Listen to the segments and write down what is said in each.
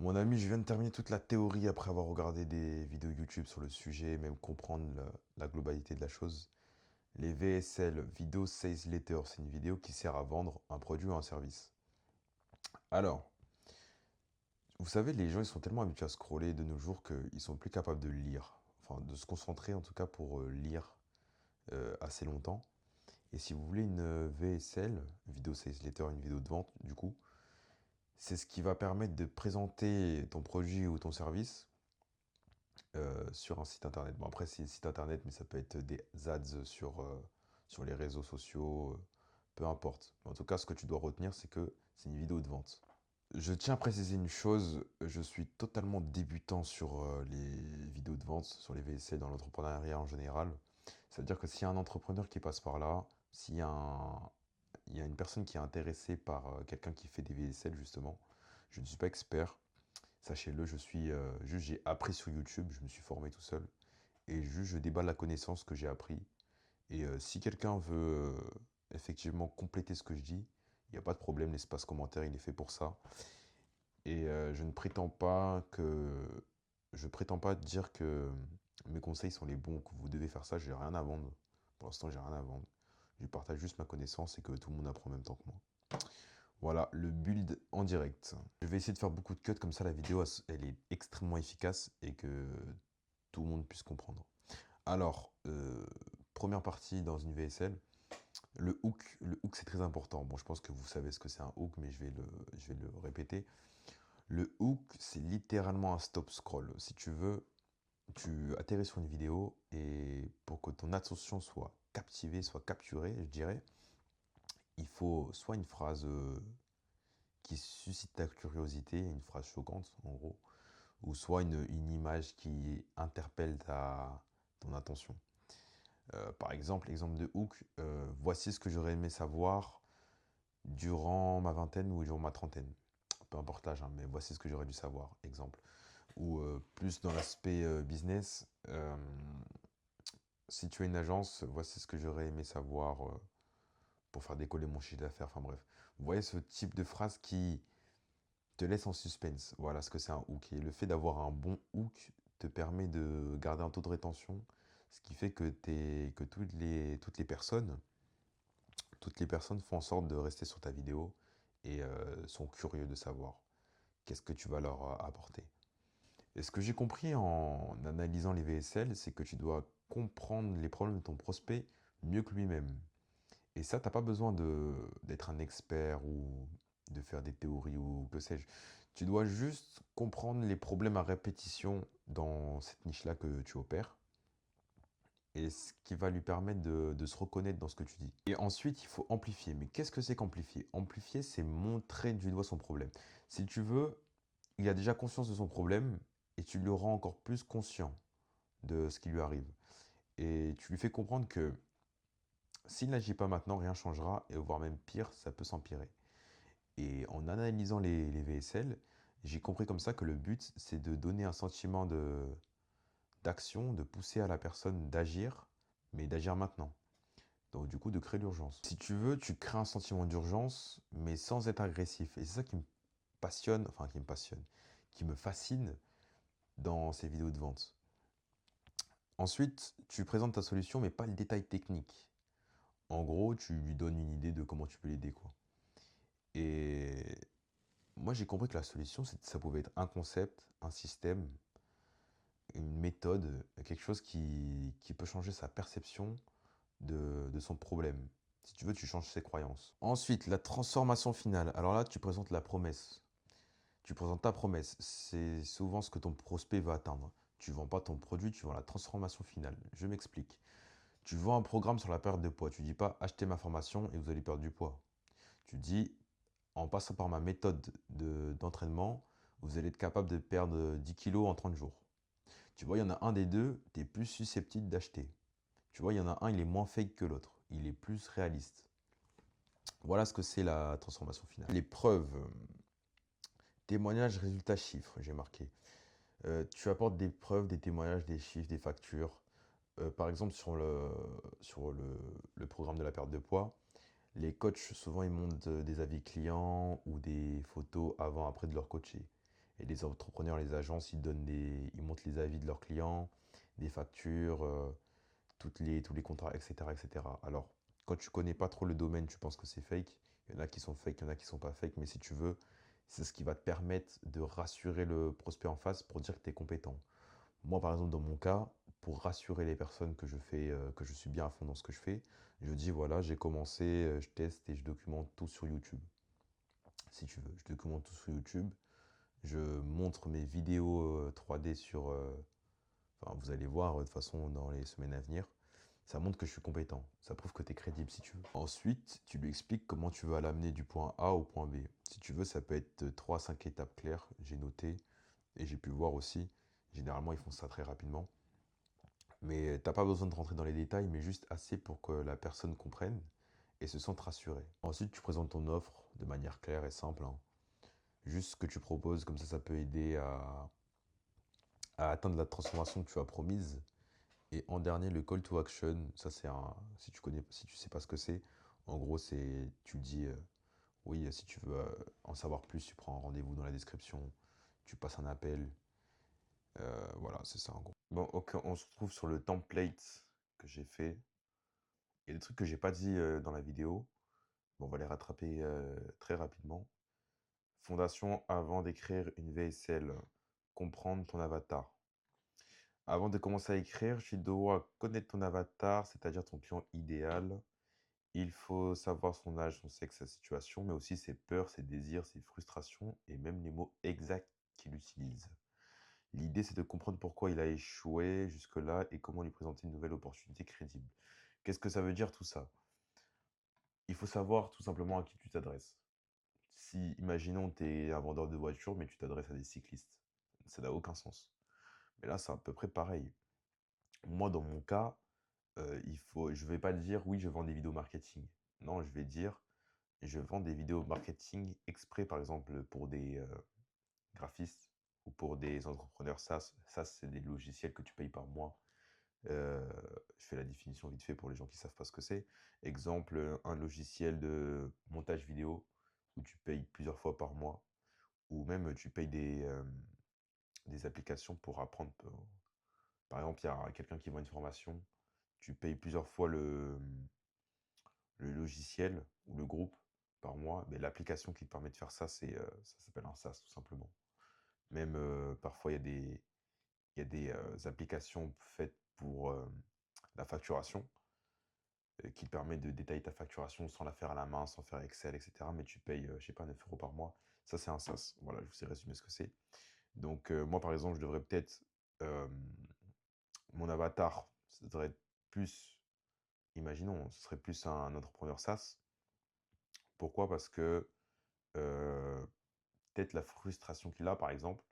Mon ami, je viens de terminer toute la théorie après avoir regardé des vidéos YouTube sur le sujet, même comprendre la globalité de la chose. Les VSL, Video Sales Letter, c'est une vidéo qui sert à vendre un produit ou un service. Alors, vous savez, les gens ils sont tellement habitués à scroller de nos jours qu'ils sont plus capables de lire, enfin de se concentrer en tout cas pour lire assez longtemps. Et si vous voulez une VSL, Video Sales Letter, une vidéo de vente, du coup, c'est ce qui va permettre de présenter ton produit ou ton service sur un site internet. Bon, après, c'est un site internet, mais ça peut être des ads sur les réseaux sociaux, peu importe. Mais en tout cas, ce que tu dois retenir, c'est que c'est une vidéo de vente. Je tiens à préciser une chose, je suis totalement débutant sur les vidéos de vente, sur les VSL dans l'entrepreneuriat en général. C'est-à-dire que s'il y a un entrepreneur qui passe par là, il y a une personne qui est intéressée par quelqu'un qui fait des VSL justement, je ne suis pas expert, sachez-le, juste j'ai appris sur YouTube, je me suis formé tout seul et juste je déballe la connaissance que j'ai appris. Et si quelqu'un veut effectivement compléter ce que je dis, il n'y a pas de problème, l'espace commentaire il est fait pour ça. Et je prétends pas dire que mes conseils sont les bons, que vous devez faire ça, j'ai rien à vendre. Pour l'instant, j'ai rien à vendre. Je partage juste ma connaissance et que tout le monde apprend en même temps que moi. Voilà, le build en direct. Je vais essayer de faire beaucoup de cuts, comme ça la vidéo, elle est extrêmement efficace et que tout le monde puisse comprendre. Alors, première partie dans une VSL, le hook. Le hook, c'est très important. Bon, je pense que vous savez ce que c'est un hook, mais je vais le répéter. Le hook, c'est littéralement un stop scroll. Si tu veux, tu atterris sur une vidéo et pour que ton attention soit captivée, soit capturée, je dirais, il faut soit une phrase qui suscite ta curiosité, une phrase choquante en gros, ou soit une image qui interpelle ton attention. Par exemple, exemple de hook, voici ce que j'aurais aimé savoir durant ma vingtaine ou durant ma trentaine. Peu importe l'âge, hein, mais voici ce que j'aurais dû savoir, exemple. Ou plus dans l'aspect business, si tu as une agence, voici ce que j'aurais aimé savoir pour faire décoller mon chiffre d'affaires, enfin bref. Vous voyez ce type de phrase qui te laisse en suspense. Voilà ce que c'est un hook. Et le fait d'avoir un bon hook te permet de garder un taux de rétention, ce qui fait que toutes les personnes font en sorte de rester sur ta vidéo et sont curieux de savoir qu'est-ce que tu vas leur apporter. Et ce que j'ai compris en analysant les VSL, c'est que tu dois comprendre les problèmes de ton prospect mieux que lui-même. Et ça, tu n'as pas besoin d'être un expert ou de faire des théories ou que sais-je. Tu dois juste comprendre les problèmes à répétition dans cette niche-là que tu opères et ce qui va lui permettre de se reconnaître dans ce que tu dis. Et ensuite, il faut amplifier. Mais qu'est-ce que c'est qu'amplifier? Amplifier, c'est montrer du doigt son problème. Si tu veux, il a déjà conscience de son problème et tu le rends encore plus conscient de ce qui lui arrive. Et tu lui fais comprendre que s'il n'agit pas maintenant, rien ne changera, et voire même pire, ça peut s'empirer. Et en analysant les VSL, j'ai compris comme ça que le but, c'est de donner un sentiment d'action, de pousser à la personne d'agir, mais d'agir maintenant. Donc du coup, de créer l'urgence. Si tu veux, tu crées un sentiment d'urgence, mais sans être agressif. Et c'est ça qui me passionne, enfin qui me passionne, qui me fascine dans ces vidéos de vente. Ensuite, tu présentes ta solution, mais pas le détail technique. En gros, tu lui donnes une idée de comment tu peux l'aider, quoi. Et moi, j'ai compris que la solution, ça pouvait être un concept, un système, une méthode, quelque chose qui peut changer sa perception de son problème. Si tu veux, tu changes ses croyances. Ensuite, la transformation finale. Alors là, tu présentes la promesse. Tu présentes ta promesse. C'est souvent ce que ton prospect va atteindre. Tu ne vends pas ton produit, tu vends la transformation finale. Je m'explique. Tu vends un programme sur la perte de poids. Tu ne dis pas achetez ma formation et vous allez perdre du poids. Tu dis en passant par ma méthode d'entraînement, vous allez être capable de perdre 10 kilos en 30 jours. Tu vois, il y en a un des deux, tu es plus susceptible d'acheter. Tu vois, il y en a un, il est moins fake que l'autre. Il est plus réaliste. Voilà ce que c'est la transformation finale. Les preuves, témoignages, résultats, chiffres, j'ai marqué. Tu apportes des preuves, des témoignages, des chiffres, des factures. Par exemple, le programme de la perte de poids, les coachs, souvent, ils montrent des avis clients ou des photos avant-après de leur coaché. Et les entrepreneurs, les agences, ils montrent les avis de leurs clients, des factures, tous les contrats, etc., etc. Alors, quand tu connais pas trop le domaine, tu penses que c'est fake. Il y en a qui sont fake, il y en a qui sont pas fake, mais si tu veux, c'est ce qui va te permettre de rassurer le prospect en face pour dire que tu es compétent. Moi, par exemple, dans mon cas, pour rassurer les personnes que je suis bien à fond dans ce que je fais, je dis voilà, j'ai commencé, je teste et je documente tout sur YouTube. Si tu veux, je documente tout sur YouTube. Je montre mes vidéos 3D enfin, vous allez voir de toute façon dans les semaines à venir. Ça montre que je suis compétent. Ça prouve que tu es crédible si tu veux. Ensuite, tu lui expliques comment tu vas l'amener du point A au point B. Si tu veux, ça peut être 3 à 5 étapes claires. J'ai noté et j'ai pu voir aussi. Généralement, ils font ça très rapidement. Mais t'as pas besoin de rentrer dans les détails, mais juste assez pour que la personne comprenne et se sente rassurée. Ensuite, tu présentes ton offre de manière claire et simple, hein. Juste ce que tu proposes, comme ça peut aider à atteindre la transformation que tu as promise. Et en dernier, le call to action, ça c'est un, si tu sais pas ce que c'est, en gros c'est, tu dis, oui, si tu veux en savoir plus, tu prends un rendez-vous dans la description, tu passes un appel, voilà, c'est ça en gros. Bon, ok, on se retrouve sur le template que j'ai fait. Il y a des trucs que j'ai pas dit dans la vidéo. Bon, on va les rattraper très rapidement. Fondation avant d'écrire une VSL. Comprendre ton avatar. Avant de commencer à écrire, tu dois connaître ton avatar, c'est-à-dire ton client idéal. Il faut savoir son âge, son sexe, sa situation, mais aussi ses peurs, ses désirs, ses frustrations et même les mots exacts qu'il utilise. L'idée, c'est de comprendre pourquoi il a échoué jusque-là et comment lui présenter une nouvelle opportunité crédible. Qu'est-ce que ça veut dire tout ça? Il faut savoir tout simplement à qui tu t'adresses. Si, imaginons, tu es un vendeur de voitures, mais tu t'adresses à des cyclistes, ça n'a aucun sens. Mais là, c'est à peu près pareil. Moi, dans mon cas, je vais pas dire oui, je vends des vidéos marketing. Non, je vais dire je vends des vidéos marketing exprès, par exemple, pour des graphistes ou pour des entrepreneurs SaaS. SaaS, c'est des logiciels que tu payes par mois. Euh, je fais la définition vite fait pour les gens qui ne savent pas ce que c'est. Exemple, un logiciel de montage vidéo où tu payes plusieurs fois par mois, ou même tu payes des applications pour apprendre. Par exemple, il y a quelqu'un qui vend une formation, tu payes plusieurs fois le logiciel ou le groupe par mois, mais l'application qui te permet de faire ça, ça s'appelle un SaaS tout simplement. Même parfois, il y a des applications faites pour la facturation qui te permet de détailler ta facturation sans la faire à la main, sans faire Excel, etc. Mais tu payes, je sais pas, 9 euros par mois. Ça, c'est un SaaS. Voilà, je vous ai résumé ce que c'est. Donc, moi, par exemple, je devrais peut-être. euh, Mon avatar, ça devrait être plus. Imaginons, ce serait plus un entrepreneur SaaS. Pourquoi? Parce que euh, peut-être la frustration qu'il a, par exemple,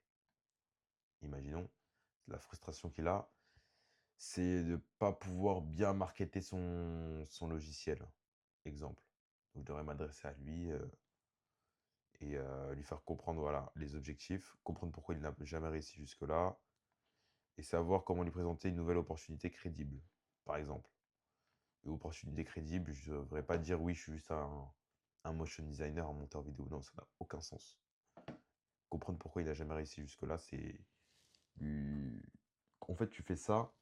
imaginons, la frustration qu'il a, c'est de ne pas pouvoir bien marketer son logiciel. Exemple. Donc, je devrais m'adresser à lui et lui faire comprendre voilà, les objectifs, comprendre pourquoi il n'a jamais réussi jusque-là et savoir comment lui présenter une nouvelle opportunité crédible, par exemple. Une opportunité crédible, je ne devrais pas dire oui, je suis juste un motion designer, un monteur vidéo. Non, ça n'a aucun sens. Comprendre pourquoi il n'a jamais réussi jusque-là, c'est. En fait, tu fais ça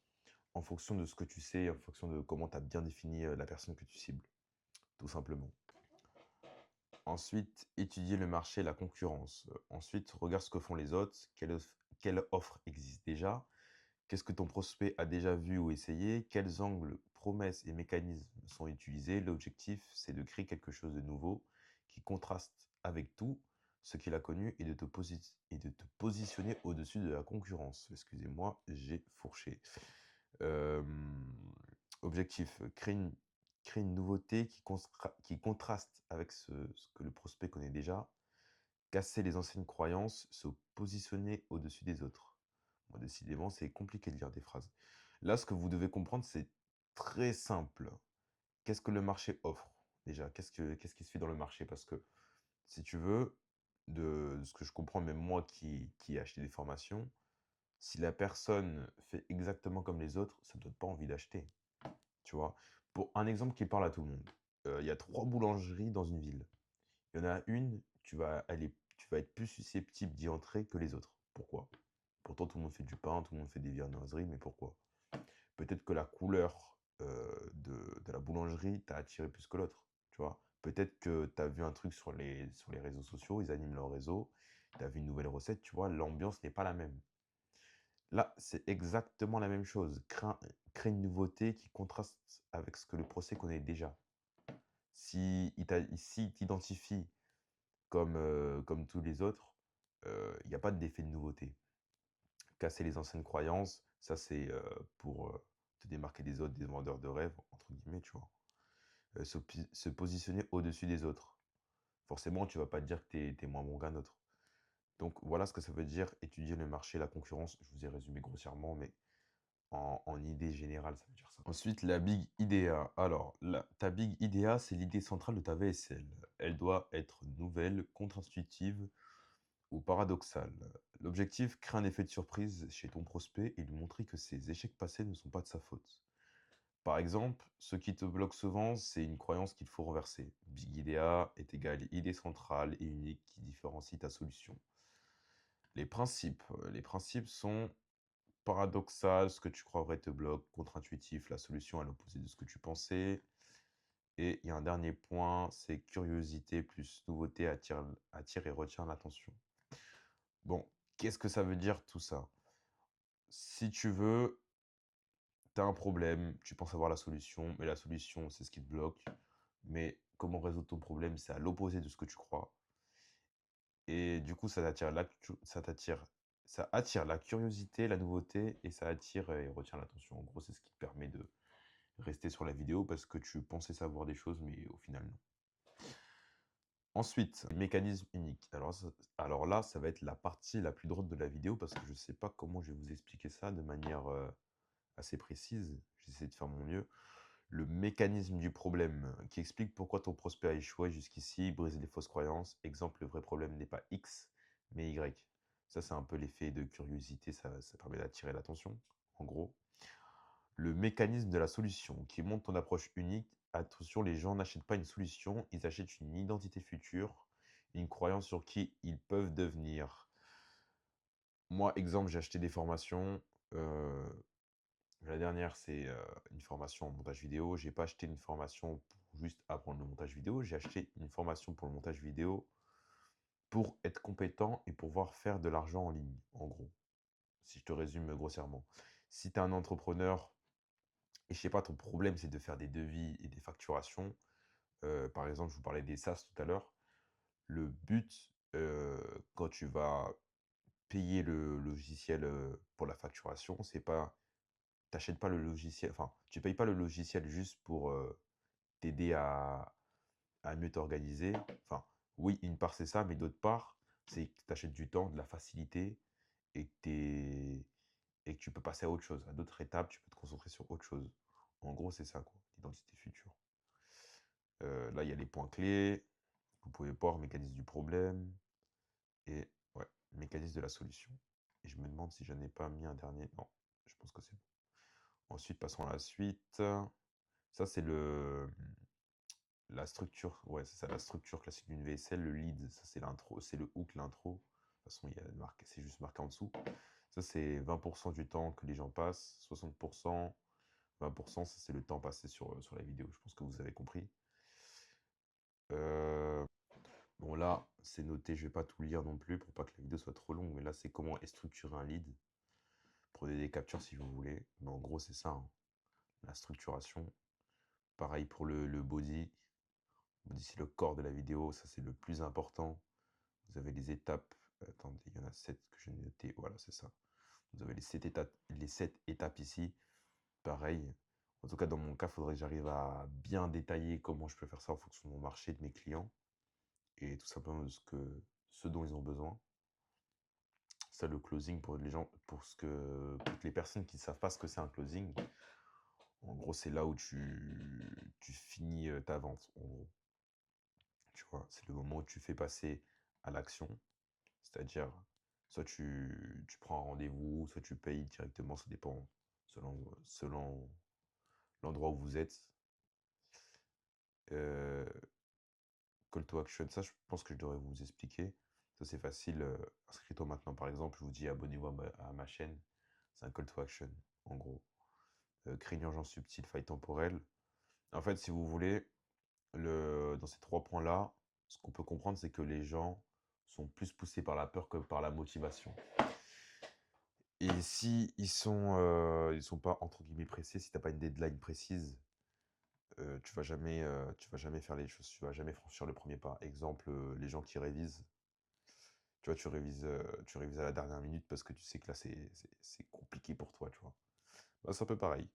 en fonction de ce que tu sais, en fonction de comment tu as bien défini la personne que tu cibles, tout simplement. Ensuite, étudier le marché, la concurrence. Ensuite, regarde ce que font les autres, quelle offre existe déjà, qu'est-ce que ton prospect a déjà vu ou essayé, quels angles, promesses et mécanismes sont utilisés. L'objectif, c'est de créer quelque chose de nouveau qui contraste avec tout ce qu'il a connu et de te positionner au-dessus de la concurrence. Excusez-moi, j'ai fourché. Euh, Objectif, créer une nouveauté qui contraste avec ce que le prospect connaît déjà, casser les anciennes croyances, se positionner au-dessus des autres. Moi, décidément, c'est compliqué de lire des phrases. Là, ce que vous devez comprendre, c'est très simple. Qu'est-ce que le marché offre déjà? Qu'est-ce qui se fait dans le marché? Parce que, si tu veux, de ce que je comprends, même moi qui ai acheté des formations, si la personne fait exactement comme les autres, ça ne donne pas envie d'acheter. Tu vois? Pour un exemple qui parle à tout le monde. Il y a 3 boulangeries dans une ville. Il y en a une, tu vas être plus susceptible d'y entrer que les autres. Pourquoi? Pourtant, tout le monde fait du pain, tout le monde fait des viennoiseries, mais pourquoi? Peut-être que la couleur de la boulangerie t'a attiré plus que l'autre, tu vois? Peut-être que tu as vu un truc sur les réseaux sociaux, ils animent leur réseau, tu as vu une nouvelle recette, tu vois? L'ambiance n'est pas la même. Là, c'est exactement la même chose. Crée une nouveauté qui contraste avec ce que le procès connaît déjà. Si t'identifie comme tous les autres, il y a pas d'effet de nouveauté. Casser les anciennes croyances, ça c'est, pour, te démarquer des autres, des vendeurs de rêves, entre guillemets, tu vois? Se positionner au-dessus des autres. Forcément, tu vas pas te dire que tu es moins bon qu'un autre. Donc voilà ce que ça veut dire étudier le marché, la concurrence. Je vous ai résumé grossièrement, mais en idée générale, ça veut dire ça. Ensuite, la big idea. Alors, ta big idea, c'est l'idée centrale de ta VSL. Elle doit être nouvelle, contre-intuitive ou paradoxale. L'objectif, créer un effet de surprise chez ton prospect et lui montrer que ses échecs passés ne sont pas de sa faute. Par exemple, ce qui te bloque souvent, c'est une croyance qu'il faut renverser. Big idea est égal idée centrale et unique qui différencie ta solution. Les principes sont paradoxal, ce que tu crois vrai te bloque, contre-intuitif, la solution à l'opposé de ce que tu pensais. Et il y a un dernier point, c'est curiosité plus nouveauté attire et retient l'attention. Bon, qu'est-ce que ça veut dire tout ça? Si tu veux, tu as un problème, tu penses avoir la solution, mais la solution, c'est ce qui te bloque. Mais comment résoudre ton problème, c'est à l'opposé de ce que tu crois. Et du coup, ça attire la curiosité, la nouveauté, et ça attire et retient l'attention. En gros, c'est ce qui te permet de rester sur la vidéo parce que tu pensais savoir des choses, mais au final, non. Ensuite, mécanisme unique. Alors là, ça va être la partie la plus drôle de la vidéo parce que je ne sais pas comment je vais vous expliquer ça de manière assez précise. J'essaie de faire mon mieux. Le mécanisme du problème qui explique pourquoi ton prospect a échoué jusqu'ici, briser les fausses croyances. Exemple, le vrai problème n'est pas X, mais Y. Ça, c'est un peu l'effet de curiosité, ça permet d'attirer l'attention, en gros. Le mécanisme de la solution qui montre ton approche unique. Attention, les gens n'achètent pas une solution, ils achètent une identité future, une croyance sur qui ils peuvent devenir. Moi, exemple, j'ai acheté des formations. La dernière, c'est une formation en montage vidéo. J'ai pas acheté une formation pour juste apprendre le montage vidéo. J'ai acheté une formation pour le montage vidéo pour être compétent et pouvoir faire de l'argent en ligne, en gros. Si je te résume grossièrement. Si tu es un entrepreneur et je sais pas, ton problème, c'est de faire des devis et des facturations. Par exemple, je vous parlais des SaaS tout à l'heure. Le but, quand tu vas payer le logiciel pour la facturation, c'est pas, t'achètes pas le logiciel, enfin, tu payes pas le logiciel juste pour t'aider à mieux t'organiser. Enfin, oui, une part c'est ça, mais d'autre part, c'est que tu achètes du temps, de la facilité et et que tu peux passer à autre chose. À d'autres étapes, tu peux te concentrer sur autre chose. En gros, c'est ça, quoi, l'identité future. Là, il y a les points clés. Vous pouvez voir mécanisme du problème et ouais, mécanisme de la solution. Et je me demande si je n'ai pas mis un dernier. Non, je pense que c'est bon. Ensuite, passons à la suite. Ça, c'est la structure. Ouais, c'est ça, la structure classique d'une VSL. Le lead, ça, c'est l'intro. C'est le hook, l'intro. De toute façon, il y a marqué, c'est juste marqué en dessous. Ça, c'est 20% du temps que les gens passent. 60%, 20%, ça, c'est le temps passé sur la vidéo. Je pense que vous avez compris. Euh, Bon, là, c'est noté, je vais pas tout lire non plus pour pas que la vidéo soit trop longue, mais là, c'est comment est structurer un lead. Prenez des captures si vous voulez. Mais en gros, c'est ça, hein, la structuration. Pareil pour le body. Body, c'est le corps de la vidéo, ça, c'est le plus important. Vous avez les étapes. Attendez, il y en a 7 que j'ai noté. Voilà, c'est ça. Vous avez les sept étapes ici. Pareil. En tout cas, dans mon cas, il faudrait que j'arrive à bien détailler comment je peux faire ça en fonction de mon marché, de mes clients. Et tout simplement de ce dont ils ont besoin. Ça, le closing pour les gens, pour les personnes qui ne savent pas ce que c'est un closing, en gros, c'est là où tu finis ta vente, en gros. Tu vois, c'est le moment où tu fais passer à l'action, c'est-à-dire, soit tu prends un rendez-vous, soit tu payes directement, ça dépend selon l'endroit où vous êtes. Euh, Call to action, ça, je pense que je devrais vous expliquer. Ça, c'est facile. Inscris-toi maintenant, par exemple. Je vous dis abonnez-vous à ma chaîne. C'est un call to action, en gros. Créer une urgence subtile, faille temporelle. En fait, si vous voulez, dans ces 3 points-là, ce qu'on peut comprendre, c'est que les gens sont plus poussés par la peur que par la motivation. Et si ils sont pas entre guillemets «pressés», si tu as pas une deadline précise, tu vas jamais faire les choses, tu vas jamais franchir le premier pas. Exemple, les gens qui révisent, tu vois, tu révises à la dernière minute parce que tu sais que là, c'est compliqué pour toi, tu vois? Bah, c'est un peu pareil.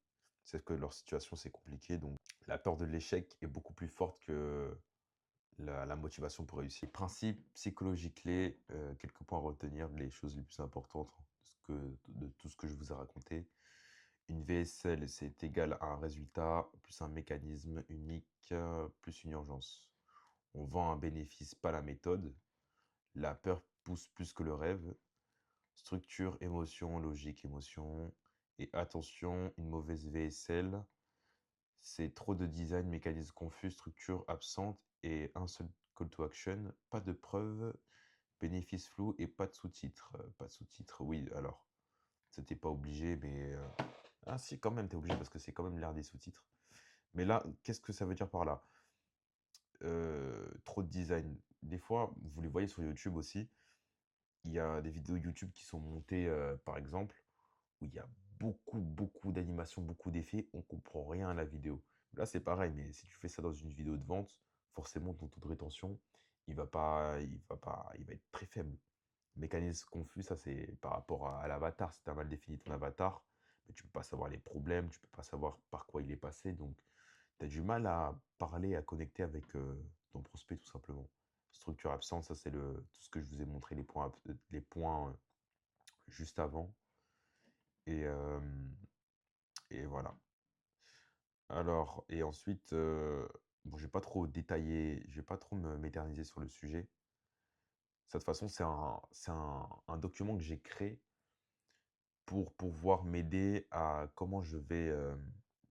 C'est que leur situation, c'est compliqué, donc la peur de l'échec est beaucoup plus forte que la motivation pour réussir. Principe, psychologie clé, quelques points à retenir, les choses les plus importantes de tout ce que je vous ai raconté. Une VSL, c'est égal à un résultat plus un mécanisme unique plus une urgence. On vend un bénéfice, pas la méthode. La peur pousse plus que le rêve. Structure, émotion, logique, émotion. Et attention, une mauvaise VSL, c'est trop de design, mécanisme confus, structure absente et un seul call to action, pas de preuves, bénéfice flou et pas de sous-titres. Pas de sous-titres, oui, alors, c'était pas obligé, mais... Ah si, quand même, t'es obligé parce que c'est quand même l'ère des sous-titres. Mais là, qu'est-ce que ça veut dire par là? Trop de design. Des fois, vous les voyez sur YouTube aussi, il y a des vidéos YouTube qui sont montées, par exemple, où il y a beaucoup d'animations, beaucoup d'effets, on comprend rien à la vidéo. Là, c'est pareil, mais si tu fais ça dans une vidéo de vente, forcément ton taux de rétention, il va être très faible. Mécanisme confus, ça c'est par rapport à l'avatar. Si tu as mal défini ton avatar, mais tu peux pas savoir les problèmes, tu peux pas savoir par quoi il est passé, donc tu as du mal à parler, à connecter avec ton prospect tout simplement. Structure absente, ça c'est tout ce que je vous ai montré, les points juste avant. Et, euh, et voilà. Alors, et ensuite, bon, je vais pas trop détailler, je vais pas trop m'éterniser sur le sujet. De toute façon, c'est un document que j'ai créé pour pouvoir m'aider à comment je vais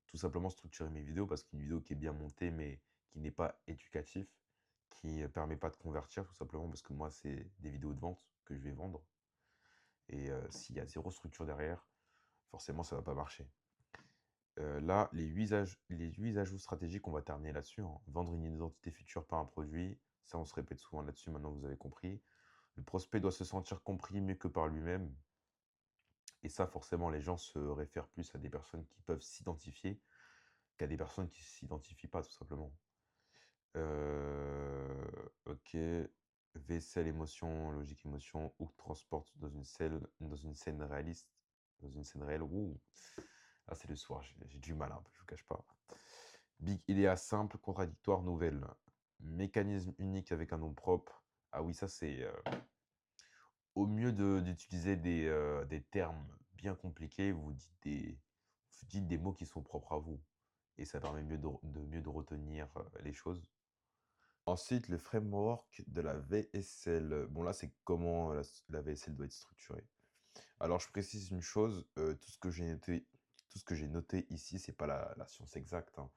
tout simplement structurer mes vidéos, parce qu'une vidéo qui est bien montée, mais qui n'est pas éducatif, qui ne permet pas de convertir, tout simplement parce que moi, c'est des vidéos de vente que je vais vendre. Et s'il y a zéro structure derrière, forcément, ça va pas marcher. Là, les 8 ajouts stratégiques, on va terminer là-dessus, hein. Vendre une identité future par un produit, ça on se répète souvent là-dessus, maintenant vous avez compris. Le prospect doit se sentir compris mieux que par lui-même. Et ça, forcément, les gens se réfèrent plus à des personnes qui peuvent s'identifier qu'à des personnes qui ne s'identifient pas, tout simplement. Ok. Vaisselle, émotion, logique, émotion, ou transporte dans une scène réaliste, dans une scène réelle. Ouh. Ah, c'est le soir, j'ai du mal un peu, je vous cache pas. Big idea simple, contradictoire, nouvelle. Mécanisme unique avec un nom propre. Ah oui, ça c'est au mieux d'utiliser des termes bien compliqués, vous dites des mots qui sont propres à vous. Et ça permet mieux de retenir les choses. Ensuite, le framework de la VSL. Bon, là, c'est comment la VSL doit être structurée. Alors, je précise une chose, tout ce que j'ai noté ici, c'est pas la science exacte, hein.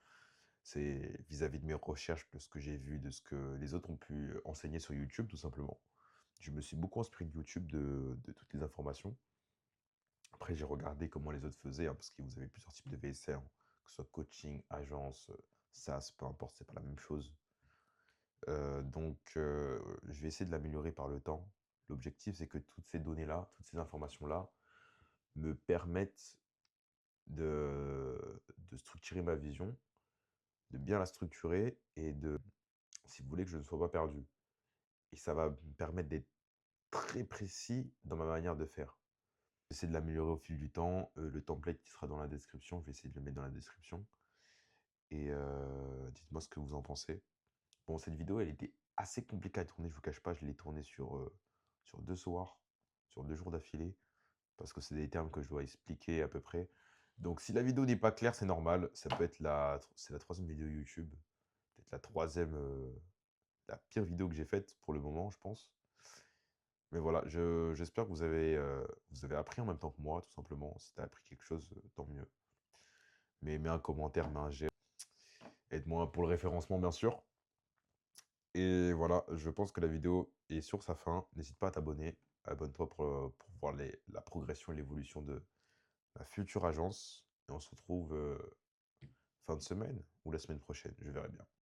C'est vis-à-vis de mes recherches, de ce que j'ai vu, de ce que les autres ont pu enseigner sur YouTube, tout simplement. Je me suis beaucoup inspiré de YouTube, de toutes les informations. Après, j'ai regardé comment les autres faisaient, hein, parce que vous avez plusieurs types de VSL, hein, que ce soit coaching, agence, SaaS, peu importe, c'est pas la même chose. Je vais essayer de l'améliorer par le temps. L'objectif, c'est que toutes ces données-là, toutes ces informations-là, me permettent de structurer ma vision, de bien la structurer et si vous voulez, que je ne sois pas perdu. Et ça va me permettre d'être très précis dans ma manière de faire. J'essaie de l'améliorer au fil du temps. Le template qui sera dans la description, je vais essayer de le mettre dans la description. Et dites-moi ce que vous en pensez. Bon, cette vidéo, elle était assez compliquée à tourner, je vous cache pas, je l'ai tournée sur 2 soirs, sur 2 jours d'affilée, parce que c'est des termes que je dois expliquer à peu près. Donc si la vidéo n'est pas claire, c'est normal, ça peut être c'est la 3e vidéo YouTube, peut-être la 3e, la pire vidéo que j'ai faite pour le moment, je pense. Mais voilà, j'espère que vous avez appris en même temps que moi, tout simplement. Si tu as appris quelque chose, tant mieux. Mais mets un commentaire, mets un j'aime. Aide-moi pour le référencement, bien sûr. Et voilà, je pense que la vidéo est sur sa fin. N'hésite pas à t'abonner. Abonne-toi pour voir la progression et l'évolution de ma future agence. Et on se retrouve fin de semaine ou la semaine prochaine, je verrai bien.